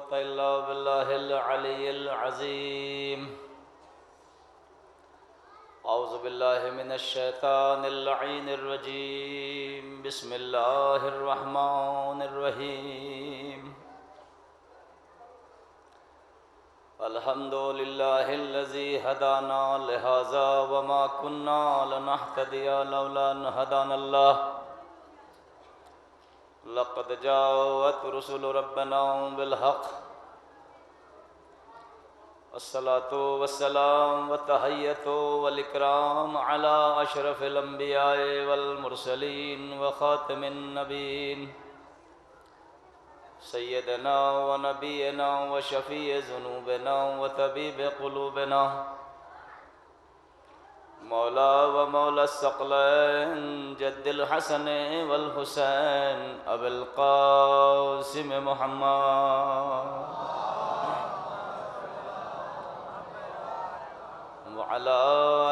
قوة إلا بالله العلي العظيم. أعوذ بالله من الشيطان اللعين الرجيم. بسم الله الرحمن الرحيم. الحمد لله الذي هدانا لهذا وما كنا لنهتدي لولا أن هدانا الله. لقد جاءت رسل ربنا بالحق. الصلاة والسلام والتحية والإكرام على أشرف الأنبياء والمرسلين وخاتم النبيين سيدنا ونبينا وشفيع ذنوبنا وطبيب قلوبنا مولا ومولا الثقلين جد الحسن والحسين أبي القاسم محمد وعلى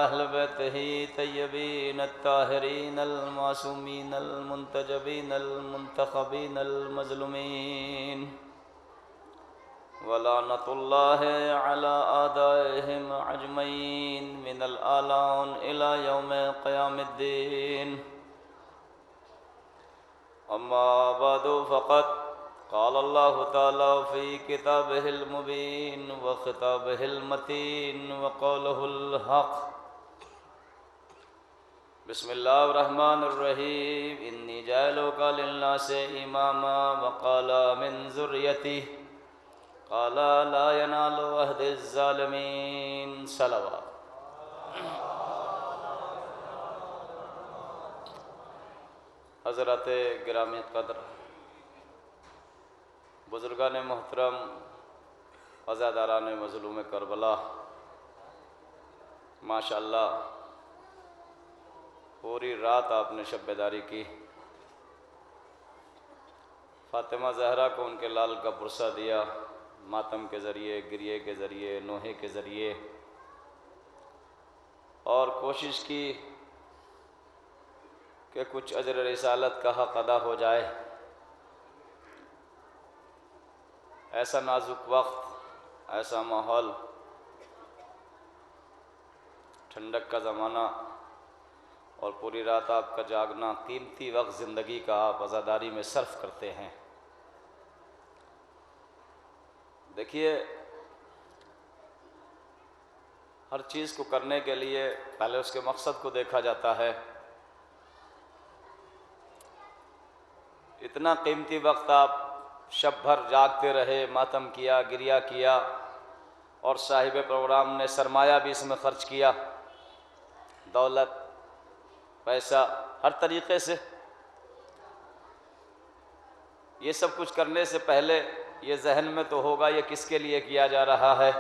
أهل بيته طيبين الطاهرين المعصومين المنتجبين المنتخبين المظلومين ولعنة الله على أعدائهم أجمعين من الآن إلى يوم قيام الدين. أما بعد فقد قال الله تعالى في كتابه المبين وخطابه المتين وقوله الحق. بسم الله الرحمن الرحيم. إني جاعلك للناس إماما وقال من ذريتي قال لا ينال عهد الظالمين. صلوات. حضرات گرامی قدر، بزرگان محترم، عزاداران مظلوم کربلا، ماشاءاللہ پوری رات آپ نے شب بیداری کی. فاطمہ زہرا کو ان کے لال کا پرسہ دیا، ماتم کے ذریعے، گریے کے ذریعے، نوحے کے ذریعے، اور کوشش کی کہ کچھ اجر رسالت کا حق ادا ہو جائے. ایسا نازک وقت، ایسا ماحول، ٹھنڈک کا زمانہ، اور پوری رات آپ کا جاگنا، قیمتی وقت زندگی کا آپ عزاداری میں صرف کرتے ہیں. دیکھیے، ہر چیز کو کرنے کے لیے پہلے اس کے مقصد کو دیکھا جاتا ہے. اتنا قیمتی وقت آپ شب بھر جاگتے رہے، ماتم کیا، گریہ کیا، اور صاحب پروگرام نے سرمایہ بھی اس میں خرچ کیا، دولت، پیسہ، ہر طریقے سے. یہ سب کچھ کرنے سے پہلے یہ ذہن میں تو ہوگا یہ کس کے لیے کیا جا رہا ہے،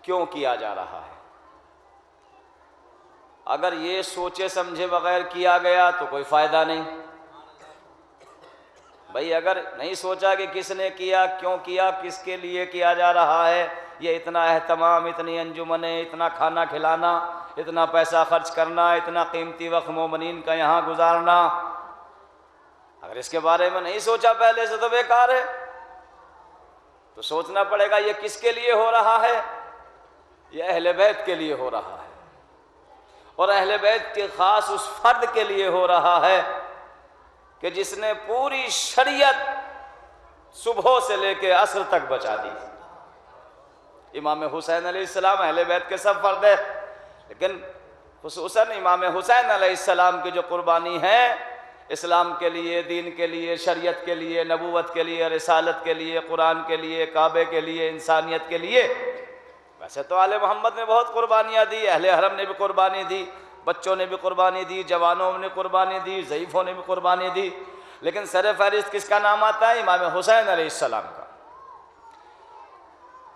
کیوں کیا جا رہا ہے. اگر یہ سوچے سمجھے بغیر کیا گیا تو کوئی فائدہ نہیں. بھئی اگر نہیں سوچا کہ کس نے کیا، کیوں کیا، کس کے لیے کیا جا رہا ہے، یہ اتنا اہتمام، اتنی انجمنیں، اتنا کھانا کھلانا، اتنا پیسہ خرچ کرنا، اتنا قیمتی وقت مومنین کا یہاں گزارنا، اگر اس کے بارے میں نہیں سوچا پہلے سے تو بیکار ہے. تو سوچنا پڑے گا یہ کس کے لیے ہو رہا ہے. یہ اہل بیت کے لیے ہو رہا ہے، اور اہل بیت کے خاص اس فرد کے لیے ہو رہا ہے کہ جس نے پوری شریعت صبح سے لے کے عصر تک بچا دی. امام حسین علیہ السلام اہل بیت کے سب فرد ہے، لیکن خصوصاً امام حسین علیہ السلام کی جو قربانی ہے اسلام کے لیے، دین کے لیے، شریعت کے لیے، نبوت کے لیے، رسالت کے لیے، قرآن کے لیے، کعبے کے لیے، انسانیت کے لیے. ویسے تو آل محمد نے بہت قربانیاں دی، اہل حرم نے بھی قربانی دی، بچوں نے بھی قربانی دی، جوانوں نے قربانی دی، ضعیفوں نے بھی قربانی دی، لیکن سر فہرست کس کا نام آتا ہے؟ امام حسین علیہ السلام کا.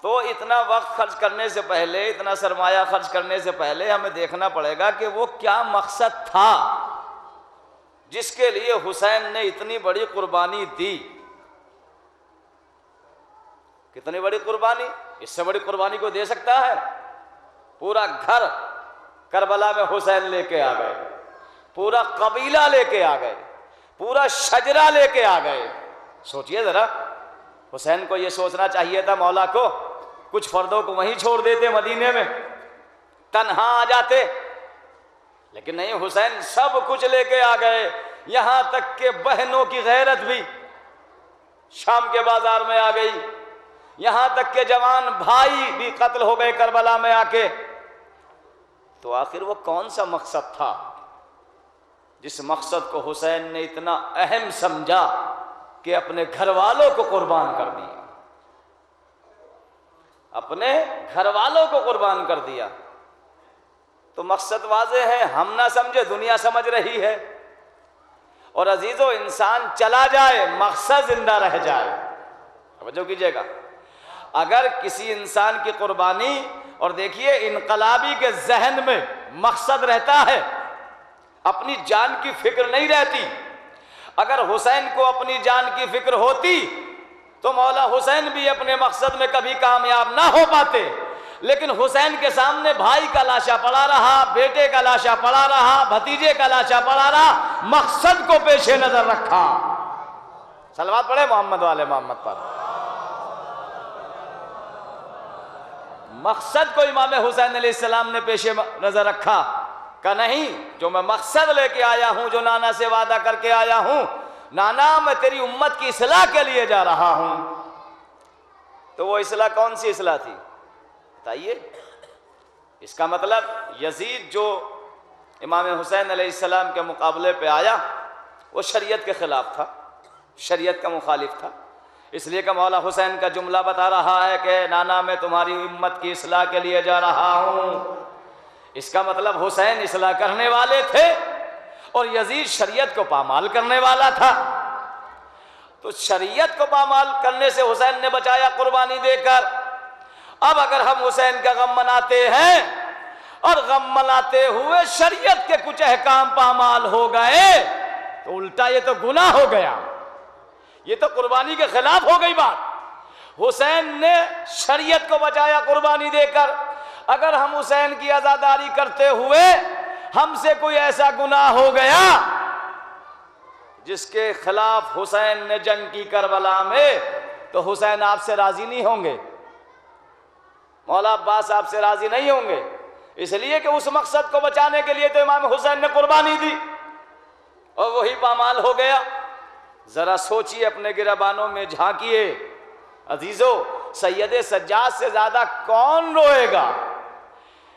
تو اتنا وقت خرچ کرنے سے پہلے، اتنا سرمایہ خرچ کرنے سے پہلے ہمیں دیکھنا پڑے گا کہ وہ کیا مقصد تھا جس کے لیے حسین نے اتنی بڑی قربانی دی. کتنی بڑی قربانی، اس سے بڑی قربانی کو دے سکتا ہے؟ پورا گھر کربلا میں حسین لے کے آ گئے، پورا قبیلہ لے کے آ گئے، پورا شجرہ لے کے آ گئے. سوچئے ذرا، حسین کو یہ سوچنا چاہیے تھا مولا کو، کچھ فردوں کو وہیں چھوڑ دیتے مدینے میں، تنہا آ جاتے، لیکن نہیں، حسین سب کچھ لے کے آ گئے، یہاں تک کہ بہنوں کی غیرت بھی شام کے بازار میں آ گئی، یہاں تک کہ جوان بھائی بھی قتل ہو گئے کربلا میں آ کے۔ تو آخر وہ کون سا مقصد تھا جس مقصد کو حسین نے اتنا اہم سمجھا کہ اپنے گھر والوں کو قربان کر دیا، اپنے گھر والوں کو قربان کر دیا؟ تو مقصد واضح ہے، ہم نہ سمجھے دنیا سمجھ رہی ہے۔ اور عزیزو، انسان چلا جائے مقصد زندہ رہ جائے۔ توجہ کیجئے گا، اگر کسی انسان کی قربانی، اور دیکھیے انقلابی کے ذہن میں مقصد رہتا ہے، اپنی جان کی فکر نہیں رہتی۔ اگر حسین کو اپنی جان کی فکر ہوتی تو مولا حسین بھی اپنے مقصد میں کبھی کامیاب نہ ہو پاتے، لیکن حسین کے سامنے بھائی کا لاشا پڑا رہا، بیٹے کا لاشا پڑا رہا، بھتیجے کا لاشا پڑا رہا، مقصد کو پیش نظر رکھا۔ صلوات پڑھے محمد والے محمد پر۔ مقصد کو امام حسین علیہ السلام نے پیش نظر رکھا کہ نہیں، جو میں مقصد لے کے آیا ہوں، جو نانا سے وعدہ کر کے آیا ہوں، نانا میں تیری امت کی اصلاح کے لیے جا رہا ہوں۔ تو وہ اصلاح کون سی اصلاح تھی بتائیے؟ اس کا مطلب یزید جو امام حسین علیہ السلام کے مقابلے پہ آیا، وہ شریعت کے خلاف تھا، شریعت کا مخالف تھا، اس لیے کہ مولا حسین کا جملہ بتا رہا ہے کہ نانا میں تمہاری امت کی اصلاح کے لیے جا رہا ہوں۔ اس کا مطلب حسین اصلاح کرنے والے تھے اور یزید شریعت کو پامال کرنے والا تھا۔ تو شریعت کو پامال کرنے سے حسین نے بچایا قربانی دے کر۔ اب اگر ہم حسین کا غم مناتے ہیں اور غم مناتے ہوئے شریعت کے کچھ احکام پامال ہو گئے تو الٹا یہ تو گناہ ہو گیا، یہ تو قربانی کے خلاف ہو گئی بات۔ حسین نے شریعت کو بچایا قربانی دے کر، اگر ہم حسین کی عزاداری کرتے ہوئے ہم سے کوئی ایسا گناہ ہو گیا جس کے خلاف حسین نے جنگ کی کربلا میں، تو حسین آپ سے راضی نہیں ہوں گے، مولا عباس آپ سے راضی نہیں ہوں گے، اس لیے کہ اس مقصد کو بچانے کے لیے تو امام حسین نے قربانی دی اور وہی پامال ہو گیا۔ ذرا سوچئے، اپنے گریبانوں میں جھانکیے عزیزو، سید سجاد سے زیادہ کون روئے گا؟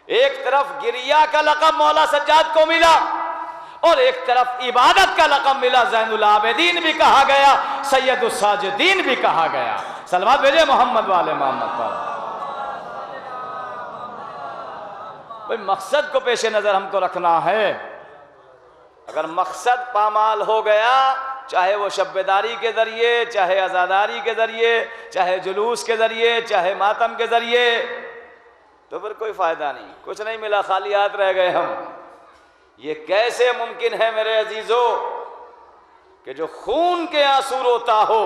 ایک طرف گریہ کا لقب مولا سجاد کو ملا اور ایک طرف عبادت کا لقب ملا، زین العابدین بھی کہا گیا، سید الساجدین بھی کہا گیا۔ صلوات بھیجے محمد والے محمد پر۔ بھئی مقصد کو پیش نظر ہم کو رکھنا ہے۔ اگر مقصد پامال ہو گیا، چاہے وہ شب بیداری کے ذریعے، چاہے عزاداری کے ذریعے، چاہے جلوس کے ذریعے، چاہے ماتم کے ذریعے، تو پھر کوئی فائدہ نہیں، کچھ نہیں ملا، خالی ہاتھ رہ گئے ہم۔ یہ کیسے ممکن ہے میرے عزیزو کہ جو خون کے آنسو روتا ہو،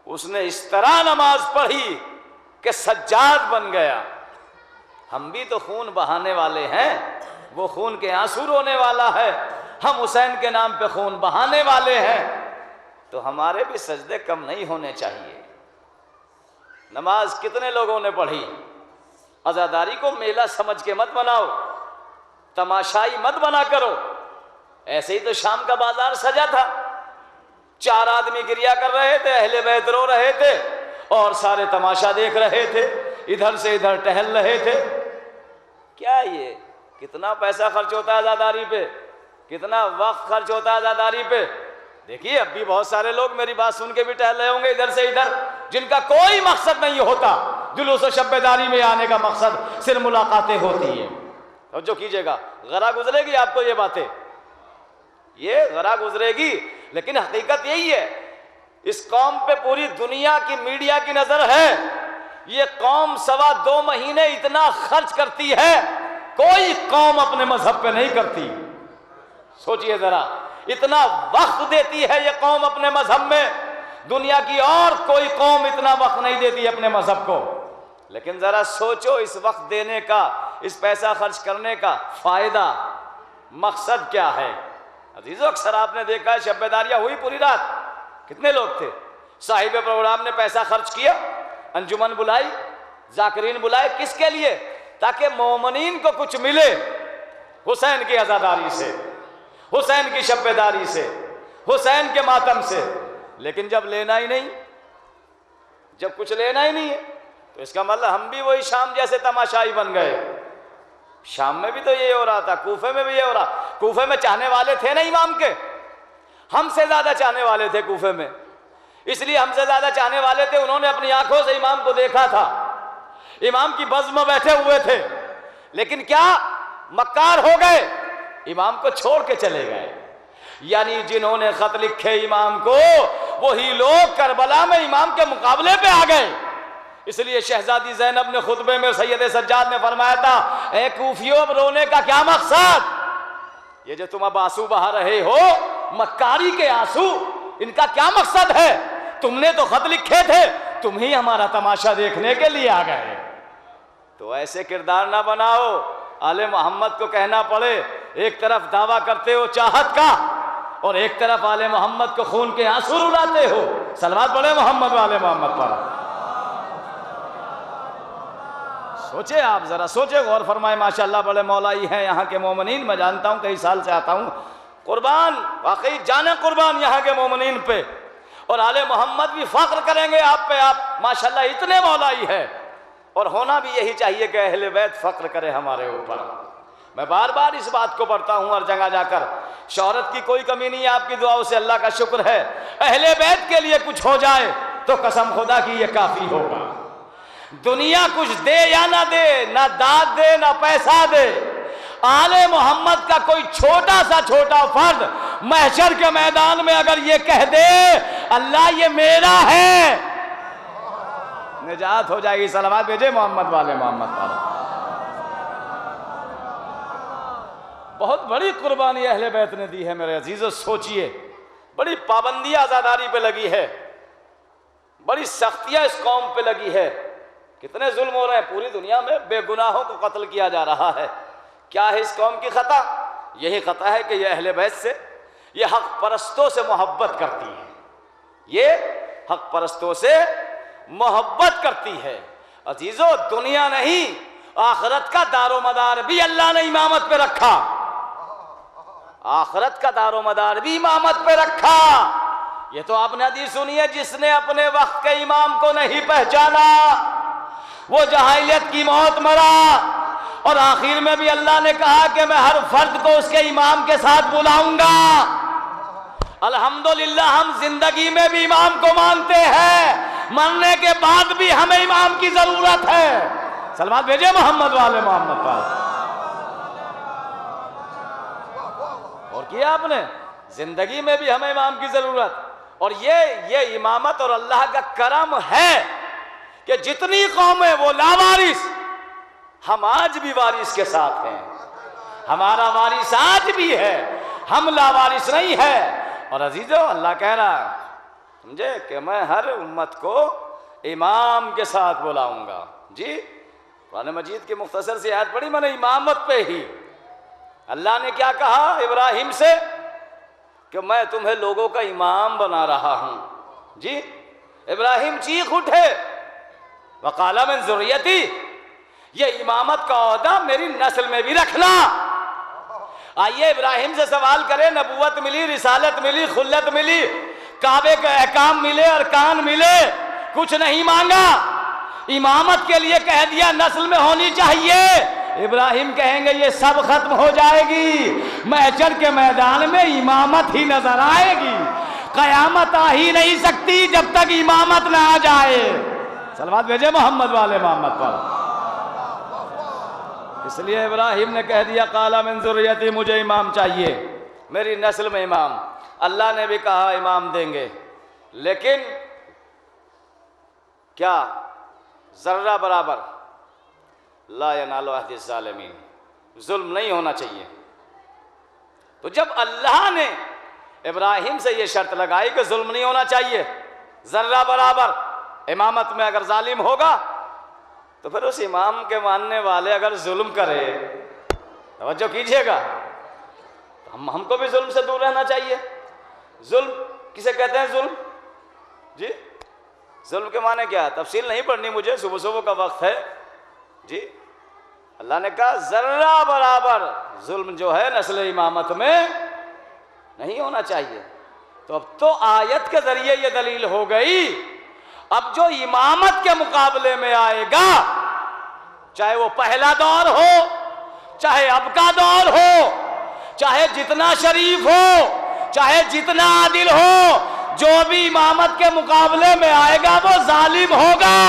اس نے اس طرح نماز پڑھی کہ سجاد بن گیا۔ ہم بھی تو خون بہانے والے ہیں، وہ خون کے آنسو رونے والا ہے، ہم حسین کے نام پہ خون بہانے والے ہیں، تو ہمارے بھی سجدے کم نہیں ہونے چاہیے۔ نماز کتنے لوگوں نے پڑھی؟ عزاداری کو میلہ سمجھ کے مت بناؤ، تماشائی مت بنا کرو۔ ایسے ہی تو شام کا بازار سجا تھا، 4 آدمی گریہ کر رہے تھے، اہل بیت رو رہے تھے اور سارے تماشا دیکھ رہے تھے، ادھر سے ادھر ٹہل رہے تھے۔ کیا یہ کتنا پیسہ خرچ ہوتا ہے عزاداری پہ، کتنا وقت خرچ ہوتا ہے عزاداری پہ؟ دیکھیے اب بھی بہت سارے لوگ میری بات سن کے بھی ٹہل رہے ہوں گے ادھر سے ادھر، جن کا کوئی مقصد نہیں ہوتا، جلوس و شب بیداری میں آنے کا مقصد صرف ملاقاتیں ہوتی ہیں۔ توجہ کیجئے گا، غرا گزرے گی آپ کو یہ باتیں، یہ غرا گزرے گی، لیکن حقیقت یہی ہے۔ اس قوم پہ پوری دنیا کی میڈیا کی نظر ہے، یہ قوم 2.25 مہینے اتنا خرچ کرتی ہے، کوئی قوم اپنے مذہب پہ نہیں کرتی۔ سوچئے ذرا، اتنا وقت دیتی ہے یہ قوم اپنے مذہب میں، دنیا کی اور کوئی قوم اتنا وقت نہیں دیتی اپنے مذہب کو۔ لیکن ذرا سوچو، اس وقت دینے کا، اس پیسہ خرچ کرنے کا فائدہ، مقصد کیا ہے؟ عزیزو اکثر آپ نے دیکھا ہے شب بیداریاں ہوئی پوری رات، کتنے لوگ تھے؟ صاحب پروگرام نے پیسہ خرچ کیا، انجمن بلائی، ذاکرین بلائے، کس کے لیے؟ تاکہ مومنین کو کچھ ملے حسین کی عزاداری سے، حسین کی شب بیداری سے، حسین کے ماتم سے۔ لیکن جب لینا ہی نہیں، جب کچھ لینا ہی نہیں ہے، تو اس کا مطلب ہم بھی وہی شام جیسے تماشائی بن گئے۔ شام میں بھی تو یہ ہو رہا تھا، کوفے میں بھی یہ ہو رہا۔ کوفے میں چاہنے والے تھے نا امام کے، ہم سے زیادہ چاہنے والے تھے کوفے میں، اس لیے ہم سے زیادہ چاہنے والے تھے، انہوں نے اپنی آنکھوں سے امام کو دیکھا تھا، امام کی بزم میں بیٹھے ہوئے تھے، لیکن کیا مکار ہو گئے، امام کو چھوڑ کے چلے گئے۔ یعنی جنہوں نے خط لکھے امام کو، وہی لوگ کربلا میں امام کے مقابلے پہ آ گئے۔ اس لیے شہزادی زینب نے خطبے میں سید سجاد نے فرمایا تھا، اے کوفیوں، اب رونے کا کیا مقصد؟ یہ جو تم اب آنسو بہا رہے ہو، مکاری کے آنسو، ان کا کیا مقصد ہے؟ تم نے تو خط لکھے تھے، تم ہی ہمارا تماشا دیکھنے کے لیے آ گئے۔ تو ایسے کردار نہ بناؤ، آل محمد کو کہنا پڑے، ایک طرف دعویٰ کرتے ہو چاہت کا، اور ایک طرف آل محمد کو خون کے آنسو رلاتے ہو۔ صلوات پڑھے محمد والے محمد پر۔ سوچے، آپ ذرا سوچے، غور فرمائے۔ ماشاءاللہ بڑے مولائی ہیں یہاں کے مومنین، میں جانتا ہوں، کئی سال سے آتا ہوں، قربان، واقعی جانے قربان یہاں کے مومنین پہ، اور آل محمد بھی فخر کریں گے آپ پہ۔ آپ ماشاءاللہ اتنے مولائی ہیں، اور ہونا بھی یہی چاہیے کہ اہل بیت فخر کرے ہمارے اوپر۔ میں بار بار اس بات کو پڑھتا ہوں ہر جگہ جا کر، شہرت کی کوئی کمی نہیں ہے، آپ کی دعاؤں سے اللہ کا شکر ہے۔ اہل بیت کے لیے کچھ ہو جائے تو قسم خدا کی یہ کافی ہوگا۔ دنیا کچھ دے یا نہ دے، نہ داد دے نہ پیسہ دے، آل محمد کا کوئی چھوٹا سا چھوٹا فرد محشر کے میدان میں اگر یہ کہہ دے اللہ یہ میرا ہے، نجات ہو جائے گی۔ صلوات بھیجے محمد والے محمد پر۔ بہت بڑی قربانی اہل بیت نے دی ہے میرے عزیزو، سوچئے، بڑی پابندیاں عزاداری پہ لگی ہے، بڑی سختیاں اس قوم پہ لگی ہے، کتنے ظلم ہو رہے ہیں پوری دنیا میں، بے گناہوں کو قتل کیا جا رہا ہے۔ کیا ہے اس قوم کی خطا؟ یہی خطا ہے کہ یہ اہل بیت سے، یہ حق پرستوں سے محبت کرتی ہے، یہ حق پرستوں سے محبت کرتی ہے۔ عزیزو، دنیا نہیں، آخرت کا دار و مدار بھی اللہ نے امامت پہ رکھا، آخرت کا دار و مدار بھی امامت پہ رکھا۔ یہ تو آپ نے حدیث سنی ہے، جس نے اپنے وقت کے امام کو نہیں پہچانا وہ جاہلیت کی موت مرا، اور آخر میں بھی اللہ نے کہا کہ میں ہر فرد کو اس کے امام کے ساتھ بلاؤں گا۔ الحمدللہ ہم زندگی میں بھی امام کو مانتے ہیں، مرنے کے بعد بھی ہمیں امام کی ضرورت ہے۔ صلوات بھیجے محمد والے محمد پر۔ اور کیا آپ نے، زندگی میں بھی ہمیں امام کی ضرورت، اور یہ امامت اور اللہ کا کرم ہے کہ جتنی قومیں وہ لاوارث، ہم آج بھی وارث کے ساتھ ہیں، ہمارا وارث آج بھی ہے، ہم لاوارث نہیں ہے۔ اور عزیزو، اللہ کہہ رہا سمجھے کہ میں ہر امت کو امام کے ساتھ بلاؤں گا۔ جی، قرآن مجید کی مختصر سی آیت پڑھی میں نے امامت پہ ہی۔ اللہ نے کیا کہا ابراہیم سے کہ میں تمہیں لوگوں کا امام بنا رہا ہوں۔ جی، ابراہیم چیخ اٹھے، وقال من ذریتی، یہ امامت کا عہدہ میری نسل میں بھی رکھنا۔ آئیے ابراہیم سے سوال کرے، نبوت ملی، رسالت ملی، خلت ملی، کعبے کے احکام ملے، ارکان ملے، کچھ نہیں مانگا، امامت کے لیے کہہ دیا نسل میں ہونی چاہیے۔ ابراہیم کہیں گے یہ سب ختم ہو جائے گی، محشر کے میدان میں امامت ہی نظر آئے گی، قیامت آ ہی نہیں سکتی جب تک امامت نہ آ جائے۔ صلوات بھیجے محمد والے محمد پر۔ اس لیے ابراہیم نے کہہ دیا قال من ذریتی، مجھے امام چاہیے، میری نسل میں امام۔ اللہ نے بھی کہا امام دیں گے، لیکن کیا ذرہ برابر لا ینال عہد الظالمین، ظلم نہیں ہونا چاہیے۔ تو جب اللہ نے ابراہیم سے یہ شرط لگائی کہ ظلم نہیں ہونا چاہیے، ذرہ برابر امامت میں اگر ظالم ہوگا تو پھر اس امام کے ماننے والے اگر ظلم کرے، توجہ کیجئے گا، ہم کو بھی ظلم سے دور رہنا چاہیے۔ ظلم کسے کہتے ہیں؟ ظلم، جی ظلم کے معنی کیا ہے؟ تفصیل نہیں پڑھنی مجھے، صبح صبح کا وقت ہے جی۔ اللہ نے کہا ذرہ برابر ظلم جو ہے نسل امامت میں نہیں ہونا چاہیے۔ تو اب تو آیت کے ذریعے یہ دلیل ہو گئی، اب جو امامت کے مقابلے میں آئے گا، چاہے وہ پہلا دور ہو، چاہے اب کا دور ہو، چاہے جتنا شریف ہو، چاہے جتنا عادل ہو، جو بھی امامت کے مقابلے میں آئے گا وہ ظالم ہوگا۔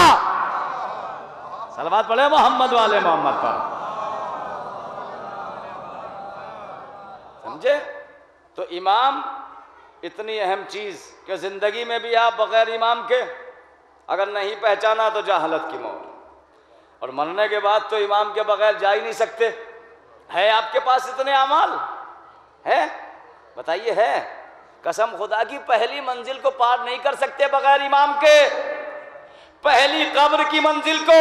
صلوات پڑھے محمد والے محمد پر، سمجھے؟ تو امام اتنی اہم چیز کہ زندگی میں بھی آپ بغیر امام کے اگر نہیں پہچانا تو جہالت کی موت، اور مرنے کے بعد تو امام کے بغیر جا ہی نہیں سکتے۔ ہے آپ کے پاس اتنے اعمال ہے؟ بتائیے، ہے؟ قسم خدا کی پہلی منزل کو پار نہیں کر سکتے بغیر امام کے، پہلی قبر کی منزل کو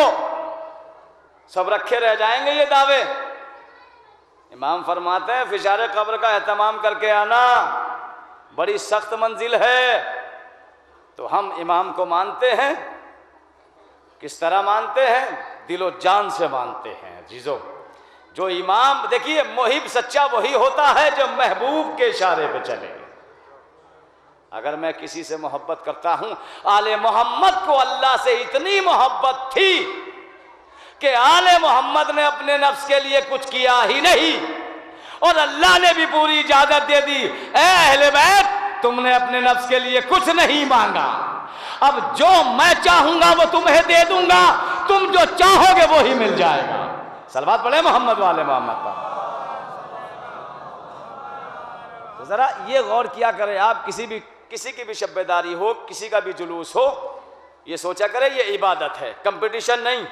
سب رکھے رہ جائیں گے یہ دعوے۔ امام فرماتے ہیں فشار قبر کا اہتمام کر کے آنا، بڑی سخت منزل ہے۔ تو ہم امام کو مانتے ہیں، کس طرح مانتے ہیں؟ دل و جان سے مانتے ہیں عزیزو۔ جو امام، دیکھیے محب سچا وہی ہوتا ہے جو محبوب کے اشارے پہ چلے۔ اگر میں کسی سے محبت کرتا ہوں، آل محمد کو اللہ سے اتنی محبت تھی کہ آل محمد نے اپنے نفس کے لیے کچھ کیا ہی نہیں، اور اللہ نے بھی پوری اجازت دے دی، اے اہل بیت تم نے اپنے نفس کے لیے کچھ نہیں مانگا، اب جو میں چاہوں گا وہ تمہیں دے دوں گا، تم جو چاہو گے وہی مل جائے گا۔ صلوات پڑھیں محمد والے محمد پر۔ تو ذرا یہ غور کیا کریں، آپ کسی کی بھی شب بیداری ہو، کسی کا بھی جلوس ہو، یہ سوچا کریں یہ عبادت ہے، کمپٹیشن نہیں،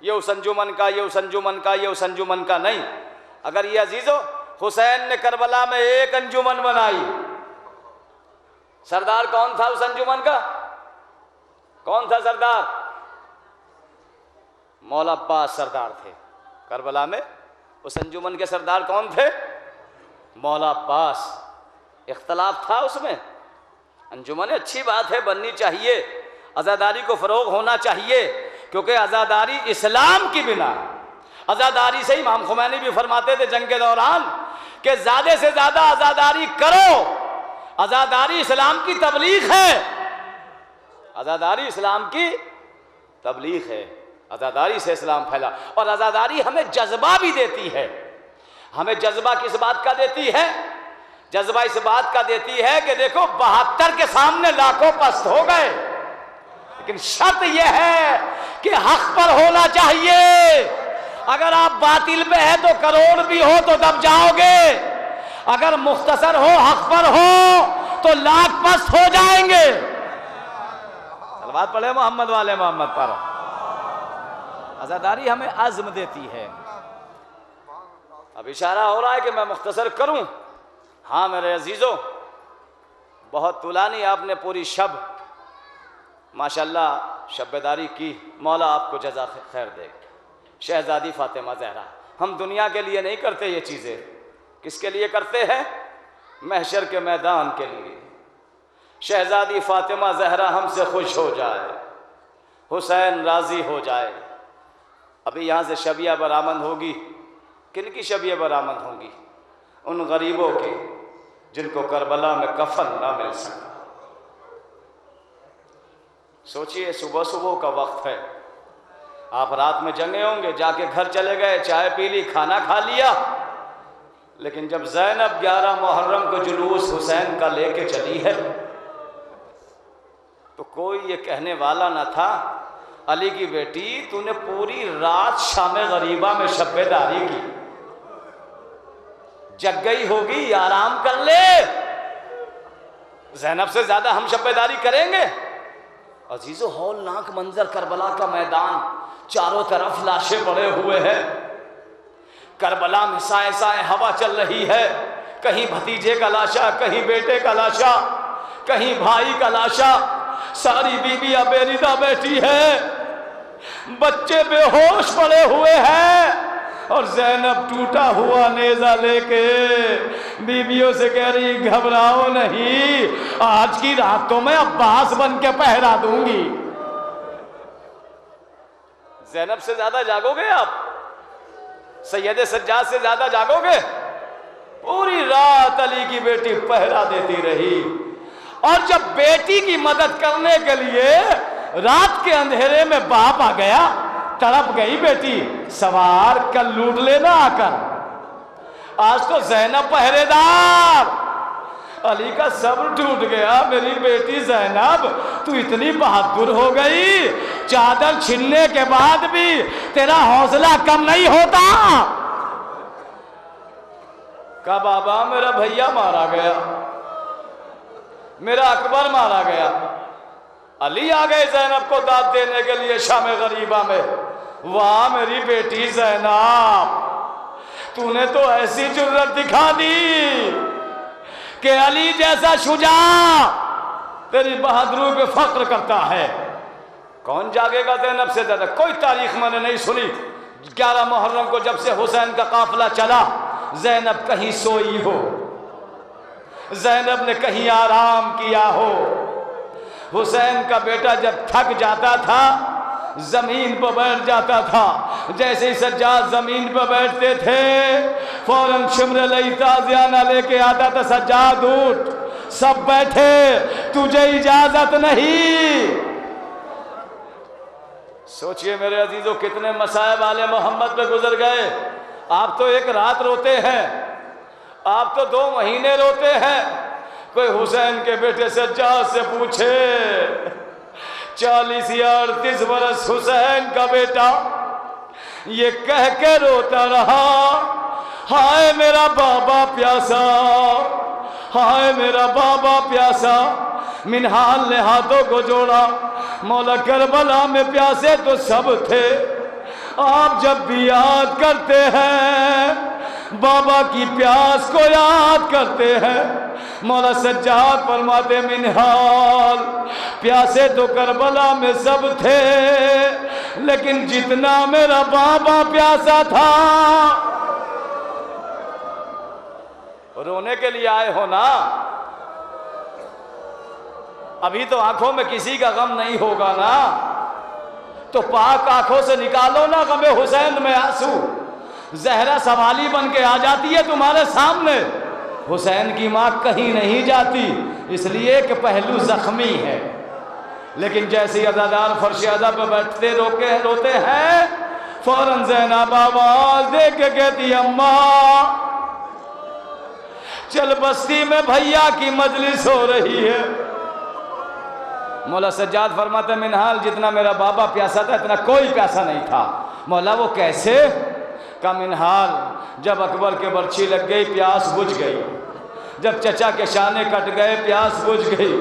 یہ اس انجمن کا، یہ اس انجمن کا، یہ اس انجمن کا نہیں۔ اگر یہ عزیزو حسین نے کربلا میں ایک انجمن بنائی، سردار کون تھا اس انجمن کا؟ کون تھا سردار؟ مولا عباس سردار تھے کربلا میں۔ اس انجمن کے سردار کون تھے؟ مولا عباس۔ اختلاف تھا اس میں، انجمن اچھی بات ہے، بننی چاہیے، عزاداری کو فروغ ہونا چاہیے، کیونکہ عزاداری اسلام کی بنا۔ عزاداری سے امام خمینی بھی فرماتے تھے جنگ کے دوران کہ زیادہ سے زیادہ عزاداری کرو، عزاداری اسلام کی تبلیغ ہے، عزاداری اسلام کی تبلیغ ہے، عزاداری سے اسلام پھیلا۔ اور عزاداری ہمیں جذبہ بھی دیتی ہے۔ ہمیں جذبہ کس بات کا دیتی ہے؟ جذبہ اس بات کا دیتی ہے کہ دیکھو 72 کے سامنے لاکھوں پست ہو گئے، لیکن شرط یہ ہے کہ حق پر ہونا چاہیے۔ اگر آپ باطل پہ ہے تو کروڑ بھی ہو تو دب جاؤ گے، اگر مختصر ہو حق پر ہو تو لاکھ پست ہو جائیں گے۔ صلوات پڑھے محمد والے محمد پر۔ عزاداری ہمیں عزم دیتی ہے۔ اب اشارہ ہو رہا ہے کہ میں مختصر کروں۔ ہاں میرے عزیزو، بہت طولانی آپ نے پوری شب ماشاءاللہ شب بیداری کی، مولا آپ کو جزا خیر دے۔ شہزادی فاطمہ زہرا، ہم دنیا کے لیے نہیں کرتے یہ چیزیں، کس کے لیے کرتے ہیں؟ محشر کے میدان کے لیے۔ شہزادی فاطمہ زہرا ہم سے خوش ہو جائے، حسین راضی ہو جائے۔ ابھی یہاں سے شبیہ برآمد ہوگی، کن کی شبیہ برآمد ہوگی؟ ان غریبوں کی جن کو کربلا میں کفن نہ مل سکا۔ سوچئے صبح صبح کا وقت ہے، آپ رات میں جنگے ہوں گے، جا کے گھر چلے گئے، چائے پی لی، کھانا کھا لیا، لیکن جب زینب 11 محرم کو جلوس حسین کا لے کے چلی ہے تو کوئی یہ کہنے والا نہ تھا علی کی بیٹی تو نے پوری رات شام غریبہ میں شب بیداری کی، جگ گئی ہوگی، آرام کر لے، زینب سے زیادہ ہم شب بیداری کریں گے۔ عزیزو ہولناک منظر کربلا کا میدان، چاروں طرف لاشیں پڑے ہوئے ہیں، کربلا میں سائے سائے ہوا چل رہی ہے، کہیں بھتیجے کا لاشا، کہیں بیٹے کا لاشا، کہیں بھائی کا لاشا، ساری بیویاں بے ردہ بیٹھی ہے، بچے بے ہوش پڑے ہوئے ہیں، اور زینب ٹوٹا ہوا نیزہ لے کے بیویوں سے کہہ رہی گھبراؤ نہیں، آج کی رات تو میں عباس بن کے پہرا دوں گی۔ زینب سے زیادہ جاگو گے آپ؟ سید سجاد سے زیادہ جاگو گے؟ پوری رات علی کی بیٹی پہرا دیتی رہی، اور جب بیٹی کی مدد کرنے کے لیے رات کے اندھیرے میں باپ آ گیا، تڑپ گئی بیٹی، سوار کل لوٹ لینا آ کر، آج تو زینب پہرے دار۔ علی کا صبر ٹوٹ گیا، میری بیٹی زینب تو اتنی بہادر ہو گئی، چادر چھننے کے بعد بھی تیرا حوصلہ کم نہیں ہوتا۔ کہا بابا میرا بھیا مارا گیا، میرا اکبر مارا گیا۔ علی آ گئے زینب کو داد دینے کے لیے شام غریبہ میں، واہ میری بیٹی زینب، تو نے تو ایسی جرت دکھا دی کہ علی جیسا شجاع تیری بہادری پہ فخر کرتا ہے۔ کون جاگے گا زینب سے زیادہ؟ کوئی تاریخ میں نے نہیں سنی 11 محرم کو جب سے حسین کا قافلہ چلا، زینب کہیں سوئی ہو، زینب نے کہیں آرام کیا ہو۔ حسین کا بیٹا جب تھک جاتا تھا زمین پر بیٹھ جاتا تھا، جیسے ہی سجاد زمین پر بیٹھتے تھے فوراً شمر لئی تازیانہ لے کے آتا تھا، سجاد اٹھ، سب بیٹھے، تجھے اجازت نہیں۔ سوچئے میرے عزیزوں کتنے مصائب آل محمد پہ گزر گئے۔ آپ تو ایک رات روتے ہیں، آپ تو 2 مہینے روتے ہیں۔ کوئی حسین کے بیٹے سجاد سے پوچھے 40 یا 38 برس حسین کا بیٹا یہ کہہ کے روتا رہا، ہائے میرا بابا پیاسا، ہائے میرا بابا پیاسا۔ منہال نے ہاتھوں کو جوڑا، مولا کربلا میں پیاسے تو سب تھے، آپ جب بھی یاد کرتے ہیں بابا کی پیاس کو یاد کرتے ہیں۔ مولا سجاد فرماتے منہال پیاسے تو کربلا میں سب تھے، لیکن جتنا میرا بابا پیاسا تھا۔ رونے کے لیے آئے ہو نا؟ ابھی تو آنکھوں میں کسی کا غم نہیں ہوگا نا، تو پاک آنکھوں سے نکالو نا غم حسین میں آنسو۔ زہرا سوالی بن کے آ جاتی ہے تمہارے سامنے، حسین کی ماں کہیں نہیں جاتی، اس لیے کہ پہلو زخمی ہے، لیکن جیسے عزادار فرش عزا پہ بیٹھتے روتے ہیں فوراً زینب آواز دے کے کہتی اماں چل بستی میں بھیا کی مجلس ہو رہی ہے۔ مولا سجاد فرماتے منہال جتنا میرا بابا پیاسا تھا اتنا کوئی پیاسا نہیں تھا۔ مولا وہ کیسے؟ کہا منہال جب اکبر کے برچھی لگ گئی پیاس بجھ گئی، جب چچا کے شانے کٹ گئے پیاس بجھ گئی،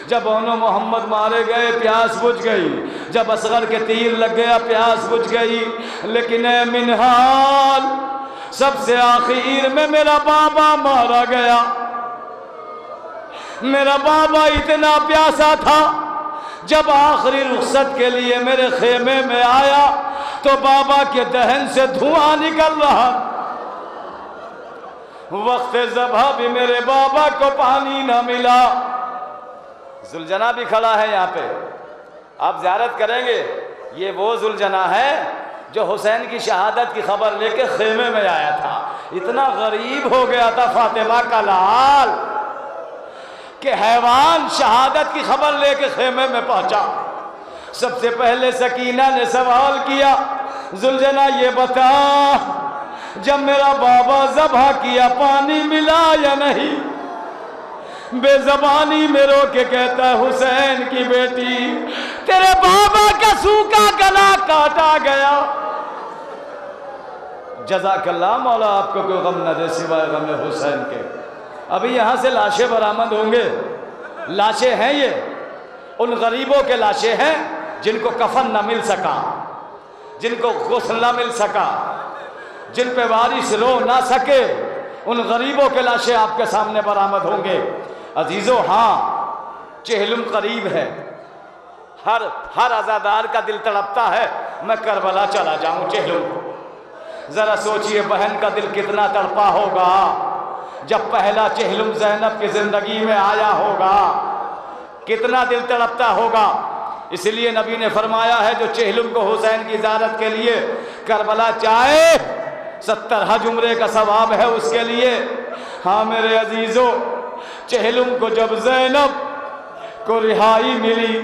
جب اونو محمد مارے گئے پیاس بجھ گئی، جب اصغر کے تیر لگ گیا پیاس بجھ گئی، لیکن اے منہال سب سے آخر میں میرا بابا مارا گیا۔ میرا بابا اتنا پیاسا تھا، جب آخری رخصت کے لیے میرے خیمے میں آیا تو بابا کے دہن سے دھواں نکل رہا، وقت ذبح بھی میرے بابا کو پانی نہ ملا۔ ذوالجناح بھی کھڑا ہے یہاں پہ، آپ زیارت کریں گے، یہ وہ ذوالجناح ہے جو حسین کی شہادت کی خبر لے کے خیمے میں آیا تھا۔ اتنا غریب ہو گیا تھا فاطمہ کا لال کہ حیوان شہادت کی خبر لے کے خیمے میں پہنچا۔ سب سے پہلے سکینہ نے سوال کیا ذوالجناح یہ بتا جب میرا بابا ذبح کیا پانی ملا یا نہیں؟ بے زبانی میں رو کے کہتا ہے حسین کی بیٹی تیرے بابا کا سوکھا گلا کاٹا گیا۔ جزاک اللہ مولا آپ کو کوئی غم نہ دے سوائے غم حسین کے۔ ابھی یہاں سے لاشیں برآمد ہوں گے، لاشیں ہیں یہ ان غریبوں کے لاشیں ہیں جن کو کفن نہ مل سکا، جن کو غسل نہ مل سکا، جن پہ وارث رو نہ سکے، ان غریبوں کے لاشیں آپ کے سامنے برآمد ہوں گے۔ عزیزو ہاں چہلم قریب ہے، ہر عزادار کا دل تڑپتا ہے میں کربلا چلا جاؤں چہلم کو۔ ذرا سوچئے بہن کا دل کتنا تڑپا ہوگا جب پہلا چہلم زینب کی زندگی میں آیا ہوگا، کتنا دل تڑپتا ہوگا۔ اس لیے نبی نے فرمایا ہے جو چہلم کو حسین کی زیارت کے لیے کربلا چاہے 70 حج عمرے کا ثواب ہے اس کے لیے۔ ہاں میرے عزیزو، چہلم کو جب زینب کو رہائی ملی،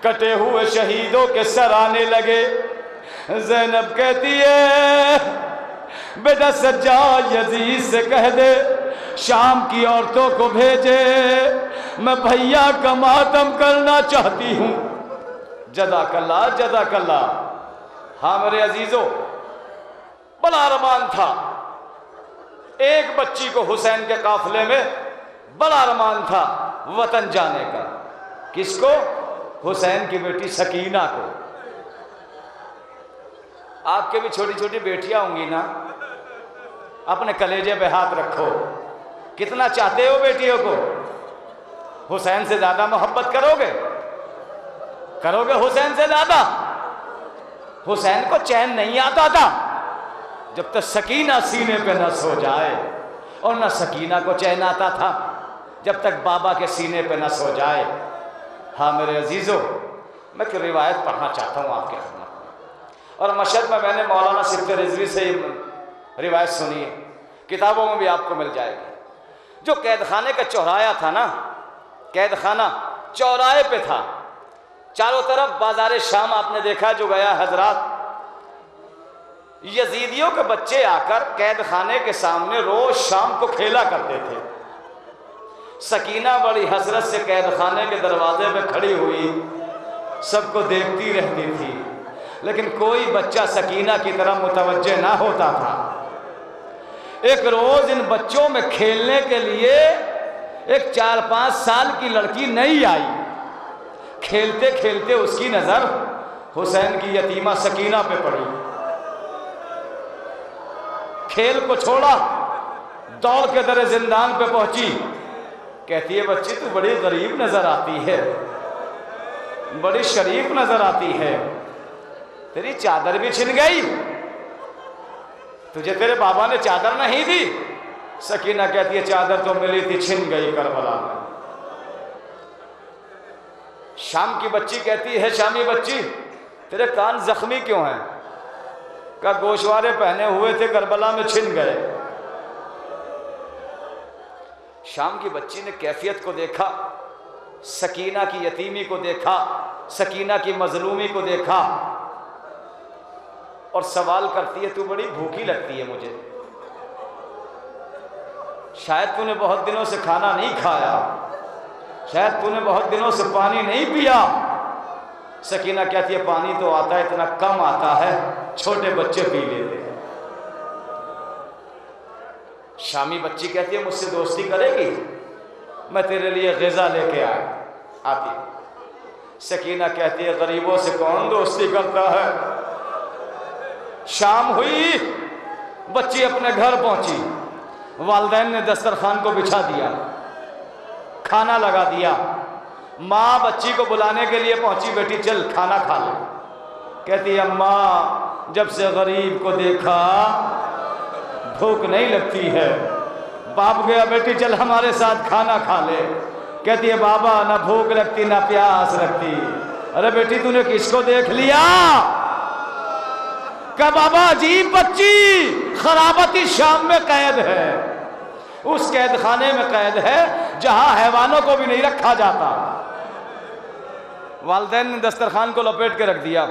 کٹے ہوئے شہیدوں کے سر آنے لگے، زینب کہتی ہے بیٹا سجاد یزید سے کہہ دے شام کی عورتوں کو بھیجے، میں بھیا کا ماتم کرنا چاہتی ہوں۔ جزاک اللہ جزاک اللہ۔ ہاں میرے عزیزو، بڑا ارمان تھا ایک بچی کو حسین کے قافلے میں، بڑا ارمان تھا وطن جانے کا۔ کس کو؟ حسین کی بیٹی سکینہ کو۔ آپ کے بھی چھوٹی چھوٹی بیٹیاں ہوں گی نا، اپنے کلیجے پہ ہاتھ رکھو، کتنا چاہتے ہو بیٹیوں کو؟ حسین سے زیادہ محبت کرو گے؟ کرو گے حسین سے زیادہ؟ حسین کو چین نہیں آتا تھا جب تک سکینہ سینے پہ نہ سو جائے، اور نہ سکینہ کو چین آتا تھا جب تک بابا کے سینے پہ نہ سو جائے۔ ہاں میرے عزیزو، میں ایک روایت پڑھنا چاہتا ہوں آپ کے خدمت میں، اور مشہد میں نے مولانا صفت رضوی سے یہ روایت سنی ہے، کتابوں میں بھی آپ کو مل جائے گی۔ جو قید خانے کا چورایا تھا نا، قید خانہ چوراہے پہ تھا، چاروں طرف بازار شام آپ نے دیکھا جو گیا حضرات، یزیدیوں کے بچے آ کر قید خانے کے سامنے روز شام کو کھیلا کرتے تھے۔ سکینہ بڑی حسرت سے قید خانے کے دروازے پہ کھڑی ہوئی سب کو دیکھتی رہتی تھی، لیکن کوئی بچہ سکینہ کی طرف متوجہ نہ ہوتا تھا۔ ایک روز ان بچوں میں کھیلنے کے لیے ایک 4-5 سال کی لڑکی نہیں آئی، کھیلتے کھیلتے اس کی نظر حسین کی یتیمہ سکینہ پہ پڑی، کھیل کو چھوڑا، دوڑ کے در زندان پہ پہنچی، کہتی ہے بچی تو بڑی غریب نظر آتی ہے، بڑی شریف نظر آتی ہے، تیری چادر بھی چھن گئی، تجھے تیرے بابا نے چادر نہیں دی؟ سکینہ کہتی ہے چادر تو ملی تھی، چھن گئی کربلا میں۔ شام کی بچی کہتی ہے شامی بچی تیرے کان زخمی کیوں ہیں؟ کہا گوشوارے پہنے ہوئے تھے کربلا میں چھن گئے۔ شام کی بچی نے کیفیت کو دیکھا، سکینہ کی یتیمی کو دیکھا، سکینہ کی مظلومی کو دیکھا، اور سوال کرتی ہے تو بڑی بھوکی لگتی ہے مجھے، شاید تو نے بہت دنوں سے کھانا نہیں کھایا، شاید تو نے بہت دنوں سے پانی نہیں پیا۔ سکینہ کہتی ہے پانی تو آتا ہے، اتنا کم آتا ہے، چھوٹے بچے پی لیتے ہیں۔ شامی بچی کہتی ہے مجھ سے دوستی کرے گی؟ میں تیرے لیے غذا لے کے آتی۔ سکینہ کہتی ہے غریبوں سے کون دوستی کرتا ہے؟ شام ہوئی، بچی اپنے گھر پہنچی، والدین نے دسترخوان کو بچھا دیا، کھانا لگا دیا، ماں بچی کو بلانے کے لیے پہنچی، بیٹی چل کھانا کھا لے۔ کہتی ہے اماں جب سے غریب کو دیکھا بھوک نہیں لگتی ہے۔ باپ گیا بیٹی چل ہمارے ساتھ کھانا کھا لے۔ کہتی ہے بابا نہ بھوک لگتی نہ پیاس لگتی۔ ارے بیٹی تو نے کس کو دیکھ لیا؟ کہ بابا عجیب بچی خرابتی شام میں قید ہے، اس قید خانے میں قید ہے جہاں حیوانوں کو بھی نہیں رکھا جاتا۔ والدین نے دسترخوان کو لپیٹ کے رکھ دیا،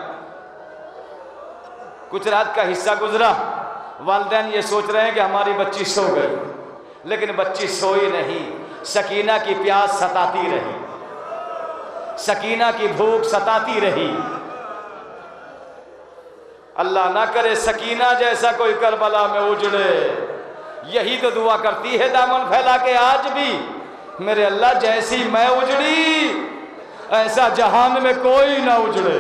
کچھ رات کا حصہ گزرا، والدین یہ سوچ رہے ہیں کہ ہماری بچی سو گئی، لیکن بچی سوئی نہیں، سکینہ کی پیاس ستاتی رہی، سکینہ کی بھوک ستاتی رہی۔ اللہ نہ کرے سکینہ جیسا کوئی کربلا میں اجڑے، یہی تو دعا کرتی ہے دامن پھیلا کے آج بھی، میرے اللہ جیسی میں اجڑی ایسا جہان میں کوئی نہ اجڑے۔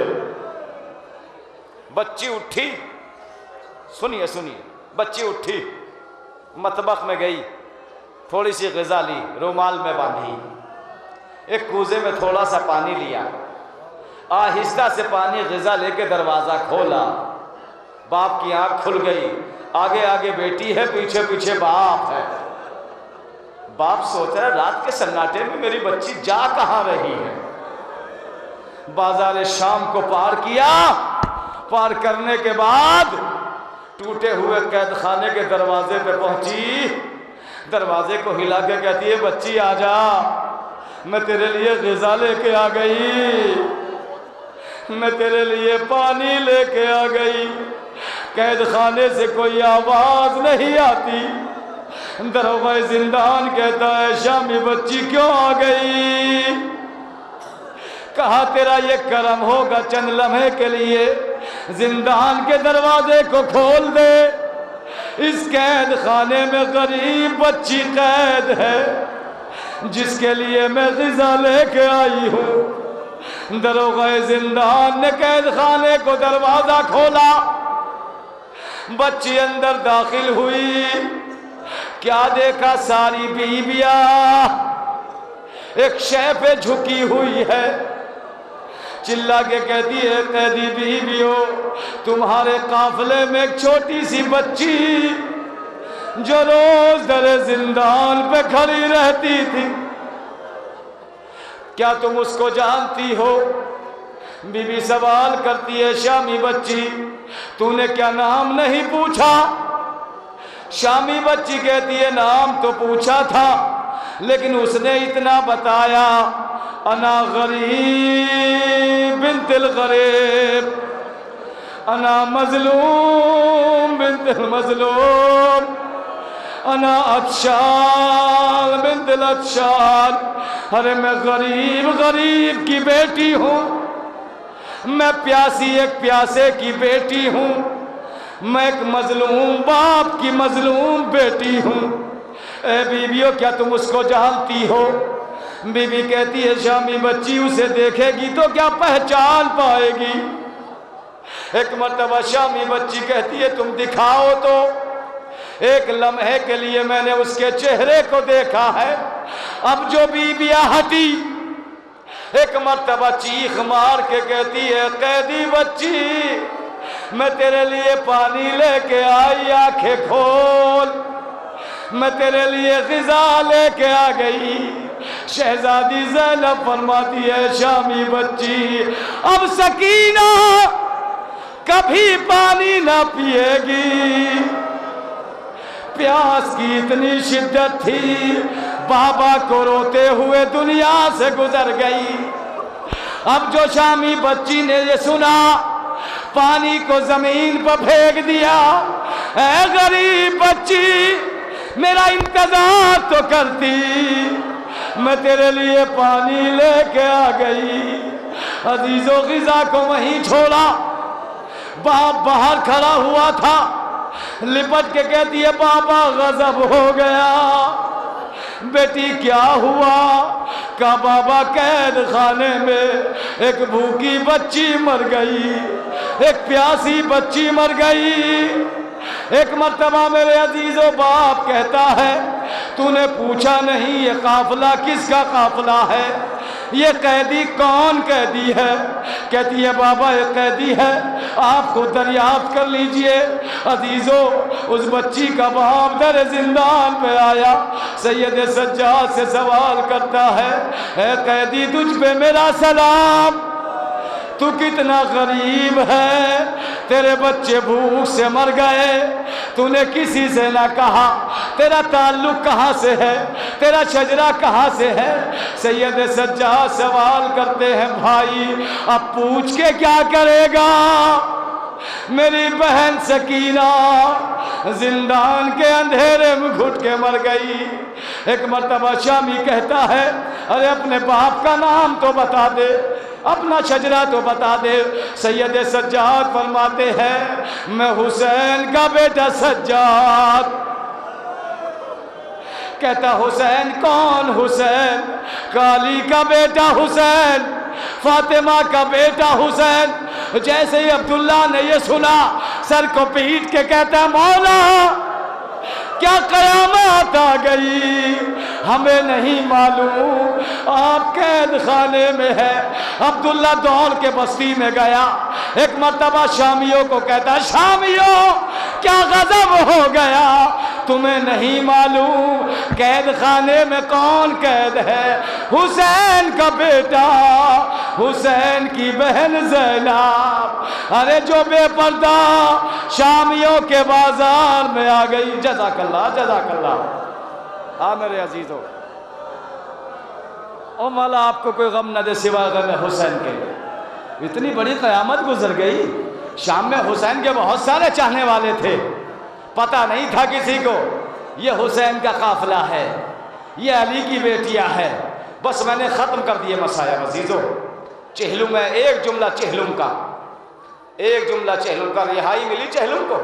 بچی اٹھی، سنیے سنیے، بچی اٹھی، مطبخ میں گئی، تھوڑی سی غذا لی، رومال میں باندھی، ایک کوزے میں تھوڑا سا پانی لیا، آہستہ سے پانی غذا لے کے دروازہ کھولا، باپ کی آنکھ کھل گئی، آگے آگے بیٹی ہے، پیچھے پیچھے باپ ہے۔ باپ سوچ رہا ہے رات کے سناٹے میں میری بچی جا کہاں رہی ہے؟ بازار شام کو پار کیا. پار کرنے کے بعد ٹوٹے ہوئے قید خانے کے دروازے پہ پہنچی. دروازے کو ہلا کے کہتی ہے بچی آ جا, میں تیرے لیے غذا لے کے آ گئی, میں تیرے لیے پانی لے کے آ گئی. قید خانے سے کوئی آواز نہیں آتی. دروغہ زندان کہتا ہے شامی بچی کیوں آ گئی؟ کہا تیرا یہ کرم ہوگا چند لمحے کے لیے زندان کے دروازے کو کھول دے. اس قید خانے میں غریب بچی قید ہے جس کے لیے میں غذا لے کے آئی ہوں. دروغہ زندان نے قید خانے کو دروازہ کھولا. بچی اندر داخل ہوئی. کیا دیکھا؟ ساری بیویاں ایک شے پہ جھکی ہوئی ہے. چلا کے کہتی ہے قیدی بیویوں, تمہارے قافلے میں ایک چھوٹی سی بچی جو روز در زندان پہ کھڑی رہتی تھی, کیا تم اس کو جانتی ہو؟ بی بی سوال کرتی ہے شامی بچی تو نے کیا نام نہیں پوچھا؟ شامی بچی کہتی ہے نام تو پوچھا تھا لیکن اس نے اتنا بتایا, انا غریب بنت الغریب, انا مظلوم بنت المظلوم, انا عطشان بنت العطشان. ارے میں غریب کی بیٹی ہوں, میں پیاسی ایک پیاسے کی بیٹی ہوں, میں ایک مظلوم باپ کی مظلوم بیٹی ہوں. اے بیویوں کیا تم اس کو جانتی ہو؟ بی بی کہتی ہے شامی بچی اسے دیکھے گی تو کیا پہچان پائے گی؟ ایک مرتبہ شامی بچی کہتی ہے تم دکھاؤ تو. ایک لمحے کے لیے میں نے اس کے چہرے کو دیکھا ہے. اب جو بیویاں ہٹی, ایک مرتبہ چیخ مار کے کہتی ہے قیدی بچی میں تیرے لیے پانی لے کے آئی, آنکھیں کھول, میں تیرے لیے غذا لے کے آ گئی. شہزادی زینب فرماتی ہے شامی بچی اب سکینہ کبھی پانی نہ پیے گی. پیاس کی اتنی شدت تھی بابا کو روتے ہوئے دنیا سے گزر گئی. اب جو شامی بچی نے یہ سنا پانی کو زمین پر پھینک دیا. اے غریب بچی میرا انتظار تو کرتی, میں تیرے لیے پانی لے کے آ گئی. عزیزو غذا کو وہیں چھوڑا. باپ باہر کھڑا ہوا تھا, لپٹ کے کہتی ہے بابا غضب ہو گیا. بیٹی کیا ہوا؟ کہا بابا قید خانے میں ایک بھوکی بچی مر گئی, ایک پیاسی بچی مر گئی. ایک مرتبہ میرے عزیزو باپ کہتا ہے تو نے پوچھا نہیں یہ قافلہ کس کا قافلہ ہے, یہ قیدی کون قیدی ہے؟ کہتی ہے بابا یہ قیدی ہے, آپ خود دریافت کر لیجئے. عزیزو اس بچی کا باپ در زندان پہ آیا, سید سجاد سے سوال کرتا ہے اے قیدی تجھ پہ میرا سلام, تو کتنا غریب ہے, تیرے بچے بھوک سے مر گئے, تو نے کسی سے نہ کہا, تیرا تعلق کہاں سے ہے, تیرا شجرہ کہاں سے ہے؟ سید سجاد سوال کرتے ہیں بھائی اب پوچھ کے کیا کرے گا؟ میری بہن سکینہ زندان کے اندھیرے میں گھٹ کے مر گئی. ایک مرتبہ شامی کہتا ہے ارے اپنے باپ کا نام تو بتا دے, اپنا شجرہ تو بتا دے. سید سجاد فرماتے ہیں میں حسین کا بیٹا سجاد. کہتا حسین کون حسین؟ علی کا بیٹا حسین, فاطمہ کا بیٹا حسین. جیسے ہی عبداللہ نے یہ سنا سر کو پیٹ کے کہتا ہے مولا کیا قیامت آ گئی, ہمیں نہیں معلوم, آپ قید خانے میں ہے. عبداللہ دوڑ کے بستی میں گیا. ایک مرتبہ شامیوں کو کہتا شامیوں کیا غضب ہو گیا, تمہیں نہیں معلوم قید خانے میں کون قید ہے؟ حسین کا بیٹا حسین کی بہن زینب، ارے جو بے پردہ شامیوں کے بازار میں آ گئی. جزاک اللہ جزاک اللہ. ہاں میرے عزیزو، او مولا آپ کو کوئی غم نہ دے سوا غم حسین کے. اتنی بڑی قیامت گزر گئی. شام میں حسین کے بہت سارے چاہنے والے تھے، پتہ نہیں تھا کسی کو یہ حسین کا قافلہ ہے، یہ علی کی بیٹیاں ہے. بس میں نے ختم کر دیے مسائل عزیزو. چہلم میں ایک جملہ چہلم کا، ایک جملہ چہلم کا. رہائی ملی چہلم کو،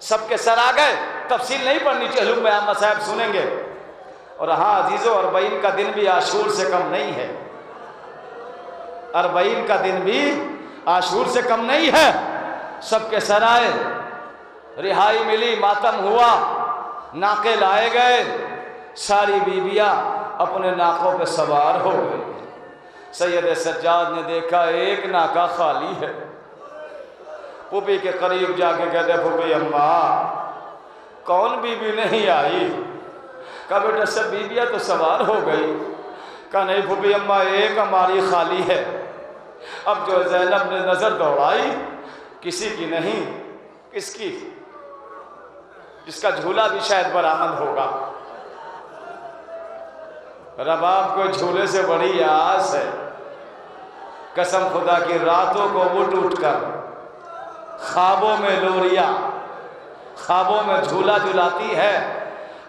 سب کے سر آ گئے. تفصیل نہیں پڑھنی، چہلم میں ہم مسائل سنیں گے. اور ہاں عزیزو، اربعین کا دن بھی عاشور سے کم نہیں ہے. اربعین کا دن بھی عاشور سے کم نہیں ہے. سب کے سر آئے، رہائی ملی، ماتم ہوا، ناقے لائے گئے. ساری بیویاں اپنے ناقوں پہ سوار ہو گئے. سید سجاد نے دیکھا ایک ناکہ خالی ہے. پھوپھی کے قریب جا کے کہتے پھوپھی اماں کون بیوی نہیں آئی؟ کہا بیٹا سب بیویاں تو سوار ہو گئی. کہا نہیں پھوپھی اماں ایک ہماری خالی ہے. اب جو زینب نے نظر دوڑائی، کسی کی نہیں. کس کی؟ جس کا جھولا بھی شاید برآمد ہوگا. رباب کو جھولے سے بڑی آس ہے. قسم خدا کی راتوں کو اٹھ اٹھ کر خوابوں میں لوریاں، خوابوں میں جھولا جھلاتی ہے.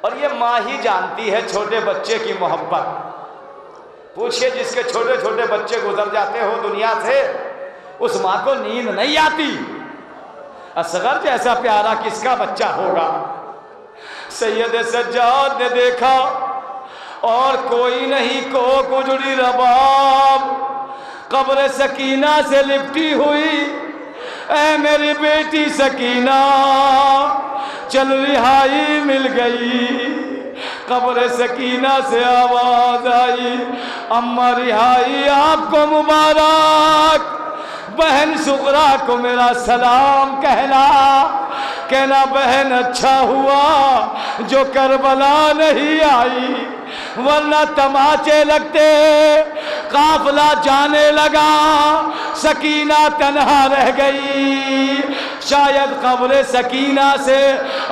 اور یہ ماں ہی جانتی ہے چھوٹے بچے کی محبت. پوچھئے جس کے چھوٹے چھوٹے بچے گزر جاتے ہو دنیا سے، اس ماں کو نیند نہیں آتی. اصغر جیسا پیارا کس کا بچہ ہوگا؟ سید سجاد نے دیکھا اور کوئی نہیں، کوک اجڑی رباب قبر سکینہ سے لپٹی ہوئی. اے میری بیٹی سکینہ چل رہائی مل گئی. قبر سکینہ سے آواز آئی، اماں رہائی آپ کو مبارک. بہن سغرا کو میرا سلام کہنا. کہنا بہن اچھا ہوا جو کربلا نہیں آئی، ورنہ تماچے لگتے، قافلہ جانے لگا، سکینہ تنہا رہ گئی. شاید قبر سکینہ سے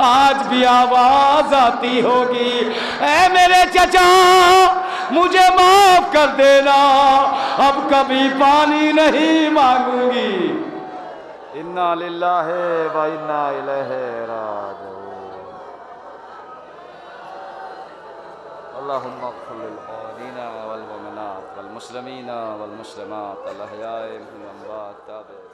آج بھی آواز آتی ہوگی، اے میرے چچا مجھے معاف کر دینا، اب کبھی پانی نہیں مانگوں گی. انا للہ و انا الیہ راجعون. اللہم اغفر للمؤمنین والمؤمنات والمسلمین والمسلمات الاحیاء منهم والاموات.